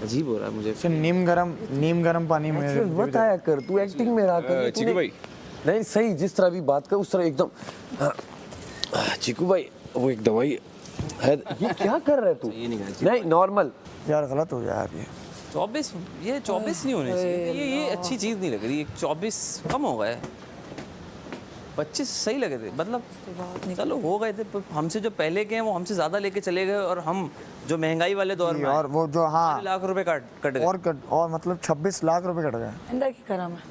अजीब हो रहा है मुझे। नीम गरम पानी में बताया कर, तू एक्टिंग में रहा कर। चिकू भाई नहीं सही, जिस तरह भी बात कर उस तरह एकदम। चिकू भाई वो एक दवाई है, ये क्या कर रहा है तू? ये नहीं नॉर्मल यार, गलत हो गया यार ये। 24 नहीं होने चाहिए, ये अच्छी चीज़ नहीं लग रही। 24 कम हो गए, 25 सही लगे थे। मतलब चलो हो गए थे, पर हमसे जो पहले के हैं वो हमसे ज़्यादा लेके चले गए, और हम जो महंगाई वाले दौर में और वो जो हाँ 8 लाख रुपए कट गए। और मतलब 26 लाख रुपए कट गए। अंदर की करा मैं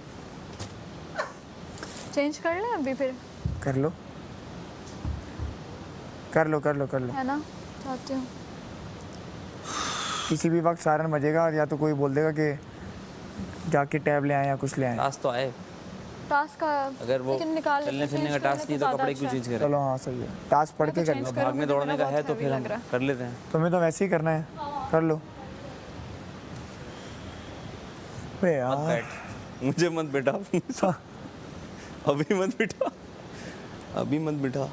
चेंज कर ले अभी फिर, कर लो है ना? चाहती हूँ किसी भी वक्त सायरन बजेगा या तो कोई बोल देगा कि जाके टैब ले आए या कुछ ले आए। टास्क तो आए, टास्क का, अगर वो लेकिन निकाल चलने फिरने का टास्क नहीं तो कपड़े क्यों चेंज करें? चलो हाँ सही है, टास्क पढ़ के कर लो। भागने दौड़ने का है तो फिर हम कर लेते हैं। तुम्हें तो वैसे ही करना है, कर लो। अबे मत यार बैठ, मुझे मत बैठा अभी मत बैठा।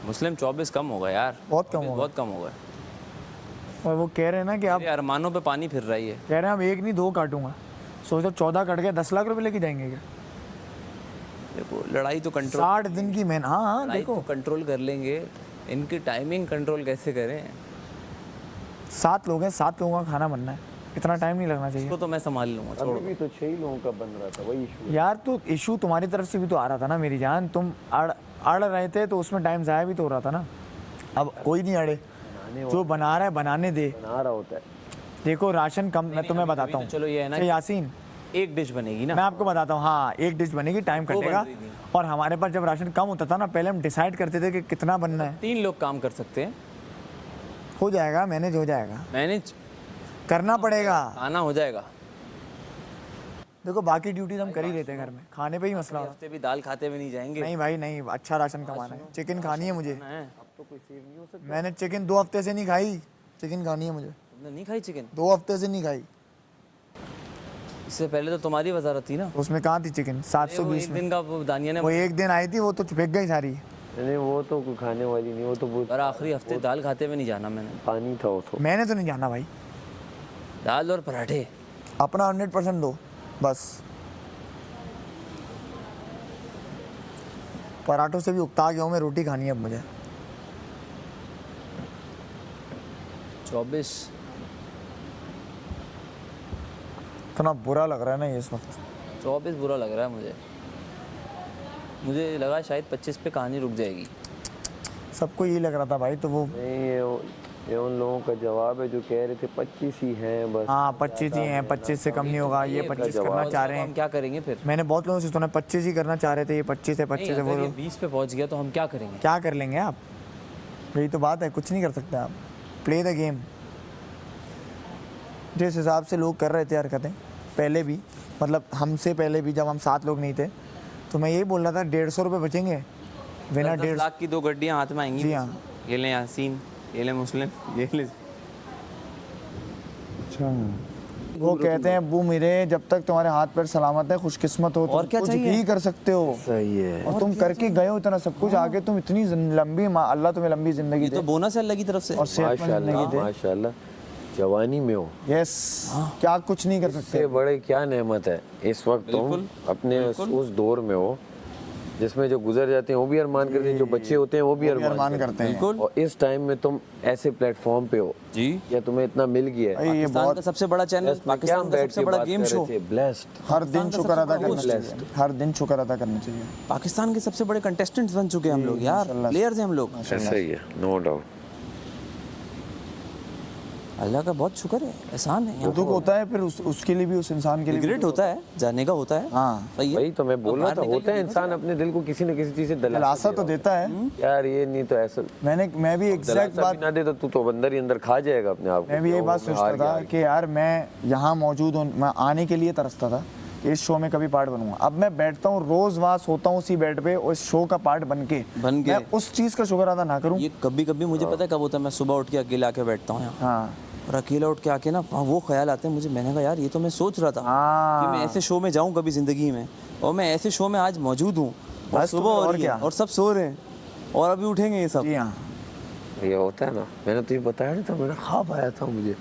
मुस्लिम 24 कम होगा यार, बहुत कम होगा। बहुत कम होगा। और वो कह रहे हैं ना कि आप मेरे अरमानों पे पानी फिर रही है। कह रहे हैं हम एक नहीं 2 काटूंगा। सोचो 14 कट गया, 10 लाख रुपए लेके जाएंगे क्या? देखो लड़ाई तो कंट्रोल, 60 दिन की मेहनत। हाँ लड़ाई देखो तो कंट्रोल कर लेंगे, इनकी टाइमिंग कंट्रोल कैसे करें? 7 लोग हैं, 7 लोगों का खाना बनना है, इतना टाइम नहीं लगना चाहिए। इसको तो मैं संभाल लूंगा, छोड़ो। अभी भी तो 6 लोगों का बन रहा था, वही इशू। यार तो इशू तुम्हारी तरफ से भी तो आ रहा था ना मेरी जान, तुम अड़ रहे थे तो उसमें टाइम ज़ाया भी तो हो रहा था ना। अब कोई नहीं अड़े, जो बना रहा है बनाने दे। बना रहा होता है। देखो राशन कम, मैं तुम्हें बताता हूँ। चलो ये है ना, यासीन एक डिश बनेगी ना, मैं आपको बताता हूँ। हाँ एक डिश बनेगी, टाइम कटेगा। और हमारे पास जब राशन कम होता था ना, पहले हम डिसाइड करते थे कि कितना बनना है। 3 लोग काम कर सकते हैं, हो जाएगा, मैनेज हो जाएगा, मैनेज करना पड़ेगा। आना हो जाएगा। देखो बाकी ड्यूटीज हम कर ही लेते हैं घर में, खाने पे ही मसला होता हफ्ते भी दाल खाते हुए नहीं जाएंगे। है। नहीं भाई नहीं, अच्छा राशन कमाना है। चिकन खानी है मुझे, है। मैंने चिकन 2 हफ्ते से नहीं खाई। चिकन खानी है मुझे, तुमने नहीं खाई चिकन? 2 हफ्ते से नहीं खाई। इससे पहले तो तुम्हारी वजारत थी ना। उसमें कहाँ थी चिकन? 720 एक में। दिन का वो दानिया ने, वो एक दिन आई थी, वो तो फेंक गई सारी। नहीं वो तो कोई खाने वाली नहीं, वो तो बहुत और आखिरी हफ्ते दाल खाते हुए नहीं जाना मैंने। पानी था वो तो। मैंने तो नहीं जाना भाई, दाल और पराठे। अपना 100% दो बस। पराठों से भी उकता गया हूँ मैं, रोटी खानी है अब मुझे। 24 इतना बुरा लग रहा है ना ये इस वक्त। 24 बुरा लग रहा है मुझे लगा शायद 25 पे कहानी रुक जाएगी। सबको यही लग रहा था भाई, तो वो नहीं ये उन लोगों का जवाब है जो कह रहे थे 25 ही हैं बस। हाँ 25 ही हैं, 25 से कम नहीं होगा। ये 25 करना चाह रहे हम हैं। क्या करेंगे फिर? मैंने बहुत लोगों से सुना 25 ही करना चाह रहे थे, ये 25 है, 25 है। नहीं, वो अगर ये 20 पे पहुंच गया तो हम क्या करेंगे? क्या कर लेंगे आप? यही तो बात है, कुछ नहीं कर सकते आप। Play the game. जिस हिसाब से लोग कर रहे थे हरकतें पहले भी, मतलब हमसे पहले भी, जब हम 7 लोग नहीं थे, तो मैं यही बोल रहा था 150 रुपये बचेंगे बिना 10 150 लाख की 2 गड्डियां हाथ में आएंगी। जी हाँ। ये ले यासीन, ये ले मुस्लिम, ये ले। वो कहते हैं वो मेरे, जब तक तुम्हारे हाथ पैर सलामत है, खुशकिस्मत हो, और तुम क्या कुछ चाहिए? भी कर सकते हो। सही है। और तुम करके गए हो इतना सब कुछ, आगे तुम इतनी लंबी, अल्लाह तुम्हें लंबी जिंदगी ये तो दे बोनस है अल्लाह की तरफ से। और सेहतमंद जिंदगी माशाल्लाह दे। माशाल्लाह, जवानी में हो। यस, क्या कुछ नहीं कर सकते। इससे बड़े क्या नेमत है इस वक्त तुम अपने उस दौर में हो जिसमें जो गुजर जाते हैं वो भी अरमान करते हैं, जो बच्चे होते हैं वो भी अरमान करते हैं। और इस टाइम में तुम ऐसे प्लेटफॉर्म पे हो जी, या तुम्हें इतना मिल गया है। भाई ये पाकिस्तान का सबसे बड़ा चैनल, पाकिस्तान का सबसे बड़ा गेम शो। ब्लेस्ड। हर दिन शुक्र अदा करना Blessed. चाहिए, हर दिन शुक्र अदा करना चाहिए। पाकिस्तान के सबसे बड़े कंटेस्टेंट्स बन चुके हैं हम लोग यार, प्लेयर्स हैं हम लोग। ऐसा ही है, नो डाउट। अल्लाह का बहुत शुक्र है, एहसान है। दुख होता है फिर उसके लिए भी, उस इंसान के लिए भी। रिग्रेट होता है, जाने का होता है। हाँ सही है। वही तो मैं बोल रहा था, बाहर होता है निकल के इंसान अपने दिल को किसी न किसी चीज से दिलासा तो देता है। यार ये नहीं तो ऐसा, मैं भी एग्जैक्ट दिलासा बात, भी ना दे तो तू तो अंदर ही अंदर खा जाएगा अपने आप को। मैं भी ये बात सोचता था कि यार मैं यहाँ मौजूद हूँ, मैं आने के लिए तरसता था कि इस शो में कभी पार्ट बनूंगा। अब मैं बैठता हूँ रोज, वहाँ सोता हूँ उसी बेड पे, और इस शो का पार्ट बन के मैं उस चीज का शुक्र अदा ना करूँ। ये कभी कभी मुझे पता है कब होता है, मैं सुबह उठ के अकेले आके बैठता हूँ यहाँ, हाँ और अकेला उठ के आके ना वो ख्याल आते हैं मुझे। मैंने कहा यार ये तो मैं सोच रहा था कि मैं ऐसे शो में जाऊँ कभी जिंदगी में, और मैं ऐसे शो में आज मौजूद हूँ, और बस सुबह तो हो और रही है क्या? और सब सो रहे हैं और अभी उठेंगे ये सब। जी हाँ, ये होता है ना, मैंने तुझे बताया नहीं था, मेरा ख्वाब आया था मुझे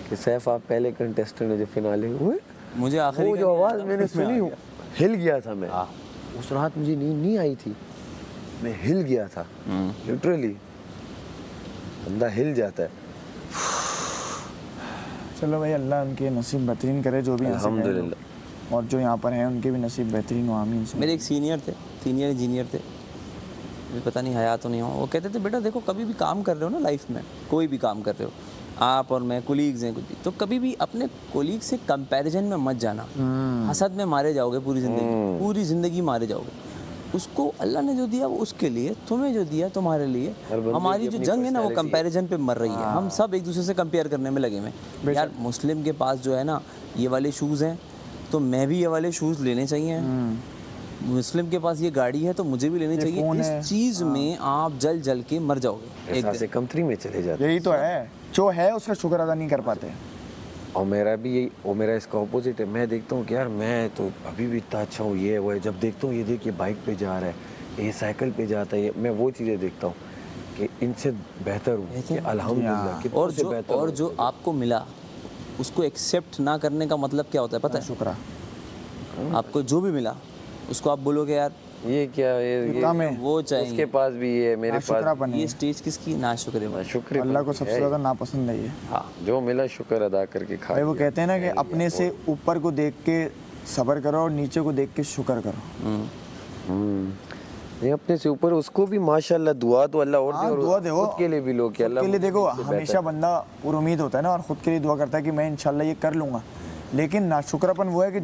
कि सैफ आप पहले कंटेस्टेंट हो जो फिनाले हुए। मुझे आखिरी वो जो आवाज़ मैंने सुनी, हिल गया था मैं। उस रात मुझे नींद नहीं आई थी, मैं हिल गया था लिटरली। बंदा हिल जाता है। चलो भाई, अल्लाह उनके नसीब बेहतरीन करे जो भी यहाँ से गए लोग। अल्हम्दुलिल्लाह। और जो यहाँ पर हैं उनके भी नसीब बेहतरीन हो, आमीन से। मेरे एक सीनियर इंजीनियर थे, मुझे पता नहीं हया तो नहीं हो, वो कहते थे बेटा देखो कभी भी काम कर रहे हो ना लाइफ में, कोई भी काम कर रहे हो आप और मैं, कोलीग्स हैं कुछ भी, तो कभी भी अपने कोलीग से कंपैरिजन में मत जाना। हसद में मारे जाओगे पूरी ज़िंदगी मारे जाओगे। उसको अल्लाह ने जो दिया वो उसके लिए, तुम्हें जो दिया तुम्हारे लिए। हमारी जो जंग है ना वो कंपैरिजन पे मर रही है। हम सब एक दूसरे से कंपेयर करने में लगे हुए। यार मुस्लिम के पास जो है ना ये वाले शूज़ हैं तो मैं भी ये वाले शूज़ लेने चाहिए। मुस्लिम के पास ये गाड़ी है तो मुझे भी लेनी चाहिए। इस चीज़ में आप जल जल के मर जाओगे, एहसास कमतरी में चले जाते। यही तो है, जो है उसका शुक्र अदा नहीं कर पाते। और मेरा भी यही, और मेरा इसका ऑपोजिट है। मैं देखता हूँ कि यार मैं तो अभी भी इतना अच्छा हूँ, ये वो है। जब देखता हूँ ये देखिए बाइक पे जा रहा है, ये साइकिल पे जाता है, मैं वो चीज़ें देखता हूँ कि इनसे बेहतर हूँ कि अल्हम्दुलिल्लाह कितने और से जो बेहतर और हूँ। जो आपको मिला उसको एक्सेप्ट ना करने का मतलब क्या होता है पता है? शुक्र। आपको जो भी मिला उसको आप बोलोगे यार ये क्या, ये कम है, वो चाहिए, उसके पास भी ये, मेरे पास नाशुक्रापन है। ये स्टेज किसकी? नाशुक्र है। शुक्र अल्लाह को सबसे ज़्यादा नापसंद है ये। हाँ, जो मिला शुक्र अदा करके खा भाई वो लिया। कहते हैं ना कि अपने से ऊपर को देख के सब्र करो और नीचे को देख के शुक्र करो। ये अपने से ऊपर उसको भी माशाल्लाह दुआ तो अल्लाह और दे, हाँ, और दुआ दो खुद के लिए भी लो कि खुद अल्लाह के लिए देखो, मुझसे हमेशा बंदा पूरी उम्मीद होता है ना और खुद के लिए दुआ करता है कि मैं इंशाल्लाह ये कर लूँगा। लेकिन नाशुक्रापन वो है कि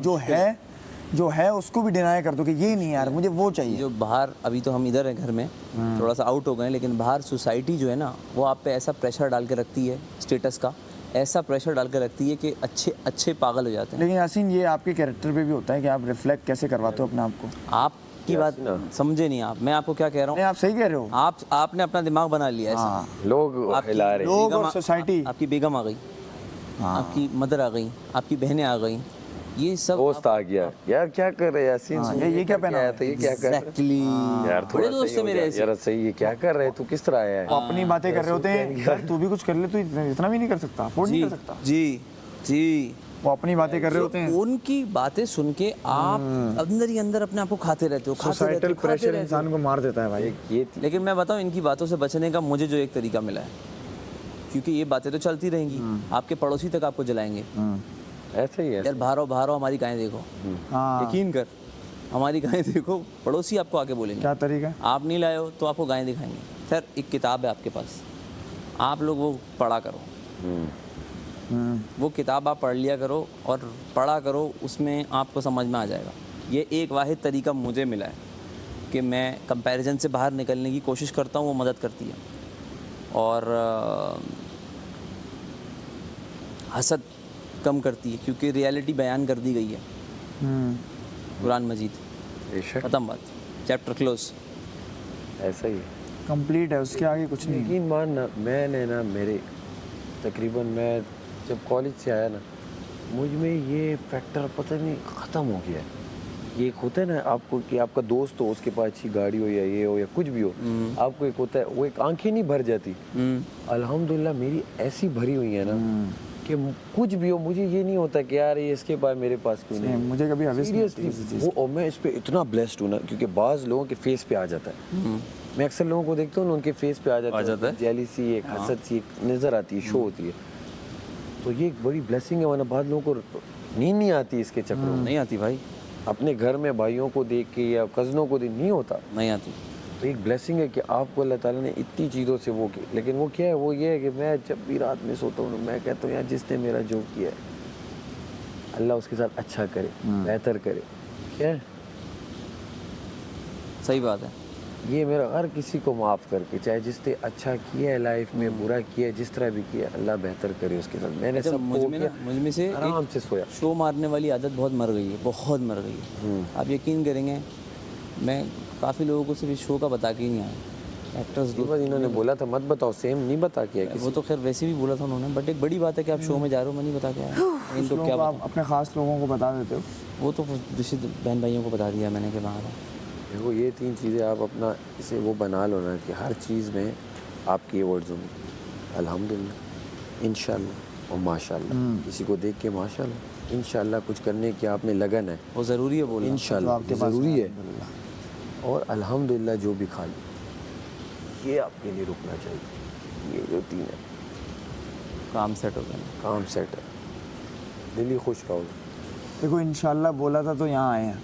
जो है उसको भी डिनाई कर दो कि ये नहीं यार मुझे वो चाहिए। जो बाहर, अभी तो हम इधर हैं घर में, थोड़ा सा आउट हो गए, लेकिन बाहर सोसाइटी जो है ना वो आप पे ऐसा प्रेशर डाल के रखती है, स्टेटस का ऐसा प्रेशर डाल के रखती है कि अच्छे अच्छे पागल हो जाते हैं। लेकिन यासीन ये आपके कैरेक्टर पे भी होता है कि आप रिफ्लेक्ट कैसे करवाते हो अपने आप को। आपकी बात समझे नहीं आप, मैं आपको क्या कह रहा नहीं, हूँ, आप सही कह रहे हो। आपने अपना दिमाग बना लिया ऐसा। हाँ, लोग हिला रहे हैं। लोग बेगम और सोसाइटी। आपकी बेगम आ गई, आपकी मदर आ गई, आपकी बहनें आ गई, ये सब दोस्त आ गया, यार क्या कर रहे हैं यासीन, हाँ, ये क्या पहना आया था, ये क्या कर रहे हैं? एग्जैक्टली यार बड़े थोड़ा दोस्त सही थे हो मेरे जा, ऐसे। यार सही, ये क्या कर रहे हैं, तू किस तरह आया वो है? अपनी बातें कर रहे होते हैं, यार तू भी कुछ कर ले, तू इतना भी नहीं कर सकता, अफोर्ड नहीं कर सकता। जी वो अपनी बातें कर रहे होते हैं। उनकी बातें सुन के आप अंदर ही अंदर अपने आप को खाते रहते हो, सोसाइटल प्रेशर इंसान को मार देता है भाई। ये लेकिन मैं बताऊं इनकी बातों से बचने का मुझे जो एक तरीका मिला है, क्योंकि ये बातें तो चलती रहेंगी, आपके पड़ोसी तक आपको जलाएंगे। ऐसे ही है। यार बाहर आओ हमारी गायें देखो, हाँ, यकीन कर हमारी गायें देखो, पड़ोसी आपको आके बोलेंगे। क्या तरीका है? आप नहीं लाए हो तो आपको गायें दिखाएंगे। सर एक किताब है आपके पास, आप लोग वो पढ़ा करो, वो किताब आप पढ़ लिया करो और पढ़ा करो, उसमें आपको समझ में आ जाएगा। ये एक वाहिद तरीका मुझे मिला है कि मैं कंपैरिजन से बाहर निकलने की कोशिश करता हूँ, वो मदद करती है। और हसद कम करती है, क्योंकि रियलिटी बयान कर दी गई है कुरान मजीद। बेशक खत्म बात, चैप्टर क्लोज। ऐसा ही है। कंप्लीट है, उसके आगे कुछ नहीं। यकीन मानना, मैंने ना मेरे तकरीबन मैं जब कॉलेज से आया ना, मुझ में ये फैक्टर पता नहीं ख़त्म हो गया है। ये एक होता है ना आपको कि आपका दोस्त हो, उसके पास अच्छी गाड़ी हो या ये हो या कुछ भी हो, आपको एक होता है, वो एक आंखें नहीं भर जाती। अल्हम्दुलिल्लाह मेरी ऐसी भरी हुई है ना कि कुछ भी हो मुझे ये नहीं होता कि यार ये इसके पास मेरे पास क्यों नहीं। मुझे कभी हविस नहीं होती सीरियसली किसी चीज़ वो, और मैं इस पे इतना ब्लेस्ड हूँ ना, क्योंकि बाज़ लोगों के फेस पे आ जाता है। मैं अक्सर लोगों को देखता हूँ ना, उनके फेस पे आ जाता है जेलिसी, एक हसद सी एक नज़र आती है, शो होती है। तो ये एक बड़ी ब्लेसिंग है, वरना बाद लोगों को नींद नहीं आती इसके चक्करों में। नहीं आती भाई, अपने घर में भाइयों को देख के या कज़नों को देख नहीं होता। नहीं आती। तो एक ब्लेसिंग है कि आपको अल्लाह ताला ने इतनी चीज़ों से वो की। लेकिन वो क्या है, वो ये है कि मैं जब भी रात में सोता हूँ मैं कहता हूँ यार जिसने मेरा जो किया है अल्लाह उसके साथ अच्छा करे, बेहतर करे। क्या है? सही बात है। ये मेरा हर किसी को माफ़ करके, चाहे जिसने अच्छा किया है लाइफ में, बुरा किया है, जिस तरह भी किया है, अल्लाह बेहतर करे उसके साथ। मैंने सब मुझ में से आराम से सोया। शो मारने वाली आदत बहुत मर गई है, बहुत मर गई है। आप यकीन करेंगे, मैं काफ़ी लोगों को सिर्फ इस शो का बता के ही नहीं आया। एक्टर्स इन्होंने बोला था मत बताओ, सेम नहीं बता के वो तो खैर वैसे भी बोला था उन्होंने, बट एक बड़ी बात है कि आप शो में जा रहे हो, मैं नहीं बता के आया। इनको क्या आप अपने ख़ास लोगों को बता देते हो? वो तो रिश्ते बहन भाइयों को बता दिया मैंने कि बाहर है। देखो ये तीन चीज़ें आप अपना इसे वो बना लो ना कि हर चीज़ में आपके ये वर्ड्स होंगे, अल्हम्दुलिल्लाह, इंशाल्लाह और माशाल्लाह। किसी को देख के माशाल्लाह, इंशाल्लाह कुछ करने की आप में लगन है, वो ज़रूरी है बोलना। इंशाल्लाह आपके पास ज़रूरी है। अल्हम्दुलिल्लाह। और अल्हम्दुलिल्लाह जो भी खा ली, ये आपके लिए रुकना चाहिए। ये जो 3 है, काम सेट हो गया ना। काम सेट है, दिल ही खुश रहो। देखो इंशाल्लाह बोला था तो यहाँ आए हैं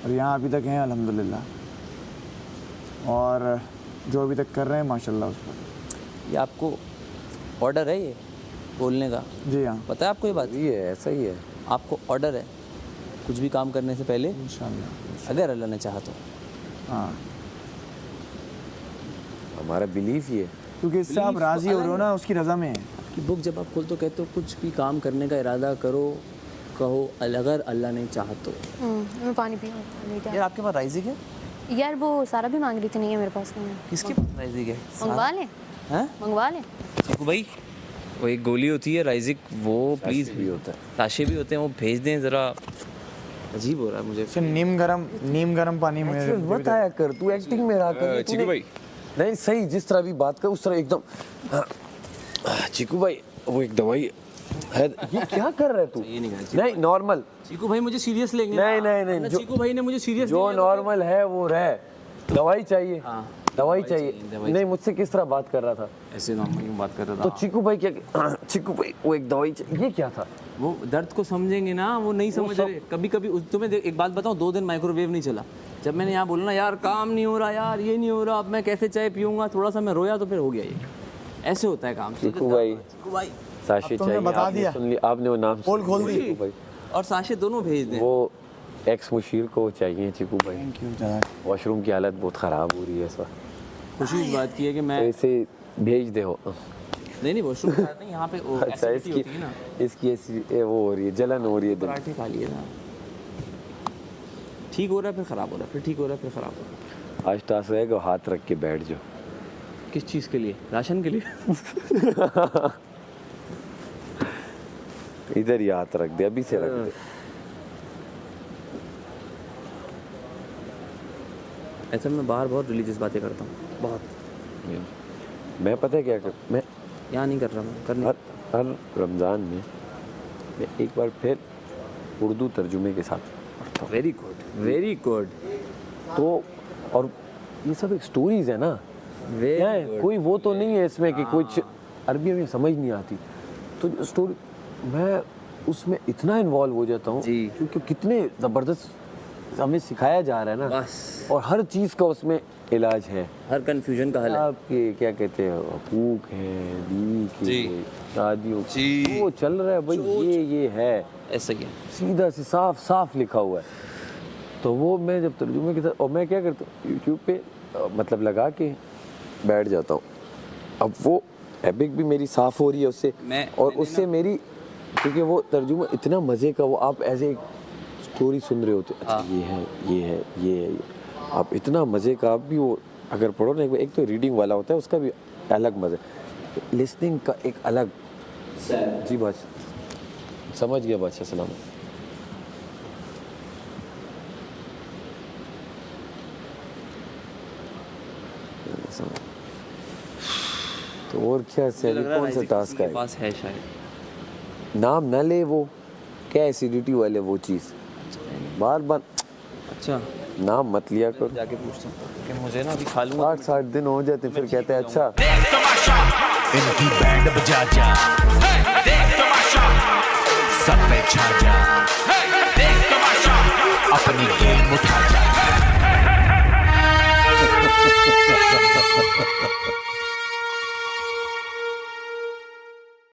और यहाँ अभी तक हैं अल्हम्दुलिल्लाह, और जो अभी तक कर रहे हैं माशाल्लाह उस पर। ये आपको ऑर्डर है ये बोलने का, जी हाँ, पता है आपको ये बात? ये ऐसा ही है। आपको ऑर्डर है कुछ भी काम करने से पहले, इंशाल्लाह। अगर अल्लाह ने चाहा तो। हाँ, हमारा बिलीफ ये है। क्योंकि इससे आप Belief राज़ी तो हो रहे हो अलग ना, उसकी रज़ा में है। कि बुक जब आप खोलते हो कहते हो कुछ भी काम करने का इरादा करो, कहो अगर अल्लाह ने चाहा तो। मैं पानी पीऊँ यार आपके पास राइजिक है? यार वो सारा भी मांग रही थी, नहीं है मेरे पास, नहीं है। किसके पास राइजिक है? मंगवा ले, हैं? मंगवा ले। चीकू भाई, वो एक गोली होती है राइजिक, वो प्लीज़ भी होता है। साशे भी होते हैं, वो भेज दें ज़रा। अजीब हो रहा है मुझे। फिर नीम गरम पानी में मत आया कर, तू एक्टिंग में रहा कर। चीकू भाई, नहीं सही, जिस तरह भी बात कर उस तरह एकदम। चीकू भाई, वो एक दवाई है। ये क्या कर रहा है तू? ये नहीं करना चाहिए। नहीं नॉर्मल, चीकू भाई मुझे सीरियस लेंगे नहीं ना? नहीं नहीं, वरना जो चीकू भाई ने मुझे सीरियस जो नॉर्मल है वो रहे। दवाई चाहिए, हाँ, दवाई दवाई चाहिए। चाहिए। नहीं, मुझसे किस तरह बात कर रहा था? ऐसे नॉर्मली बात कर रहा तो था। चीकू भाई क्या, चीकू भाई वो एक दवाई चाहिए। ये क्या था? वो दर्द को समझेंगे ना, वो नहीं समझ रहे। कभी कभी तुम्हें एक बात बताऊं, 2 दिन माइक्रोवेव नहीं चला। जब मैंने यहाँ बोला ना यार काम नहीं हो रहा, यार ये नहीं हो रहा, अब मैं कैसे चाय पीऊंगा, थोड़ा सा मैं रोया तो फिर हो गया ये। ऐसे होता है काम। चीकू भाई, चीकू भाई साशे अब तुमने चाहिए, बता आपने दिया। सुन लिया, आपने वो नाम पोल खोल दी। चीकू भाई, और साशे दोनों भेज दें। वो एक्स मुशीर को चाहिए चीकू भाई। थैंक यू ज़्यादा। वॉशरूम की हालत बहुत ख़राब हो रही है इस वक्त, खुशी इस बात की है कि तो मैं इसे भेज दे हो। नहीं वॉशरूम नहीं, यहाँ पे वो अच्छा, acidity इसकी होती है ना। इसकी ऐसी वो हो रही है, जलन हो रही है दिल। पराठे खा लिए ना, ठीक हो रहा है फिर ख़राब हो रहा है, फिर ठीक हो रहा है फिर ख़राब हो रहा है। आज टास्क रहेगा, हाथ रख के बैठ जाओ। किस चीज़ के लिए? राशन के लिए? इधर ही हाथ रख दे, अभी से रख दे। ऐसा मैं बाहर बहुत रिलीजियस बातें करता हूँ, बहुत। मैं पता है क्या कर, मैं यहाँ नहीं कर रहा मैं, करने हर रमज़ान में मैं एक बार फिर उर्दू तर्जुमे के साथ पढ़ता हूँ। वेरी गुड, वेरी गुड, तो और ये सब एक स्टोरीज है ना, क्या है? वेरी कोई वो तो नहीं है इसमें कि कुछ अरबी में समझ नहीं आती, तो स्टोरी मैं उसमें इतना इन्वॉल्व हो जाता हूँ जी। क्योंकि कितने ज़बरदस्त हमें सिखाया जा रहा है ना, बस और हर चीज़ का उसमें इलाज है। हर कंफ्यूजन का हल है। आपके क्या कहते हैं, हकूक हैं, बीवी जी। के, शादियों जी। वो चल रहा है भाई, ये है ऐसा ही है। सीधा से साफ साफ लिखा हुआ है। तो वो मैं जब तर्जुमे के साथ, और मैं क्या करता हूँ यूट्यूब पे मतलब लगा के बैठ जाता हूँ। अब वो एपिक भी मेरी साफ़ हो रही है उससे, और उससे मेरी, क्योंकि वो तर्जुमा इतना मज़े का, वो आप ऐसे स्टोरी सुन रहे होते, अच्छा ये है ये है ये है ये। आप इतना मज़े का, आप भी वो अगर पढ़ो ना, एक तो रीडिंग वाला होता है उसका भी अलग मज़ा, तो लिसनिंग का एक अलग। जी बादशाह समझ गया, बादशाह सलाम। तो और क्या से कौन सा टास्क है? पास है शायद। नाम न ले, वो क्या एसिडिटी वाले वो चीज़ बार बार, अच्छा नाम मत लिया करो। जाके पूछता हूँ कि मुझे ना अभी खा लूँगा। 8-60 दिन हो जाते फिर कहते हैं अच्छा इनकी बैंड बजा जा।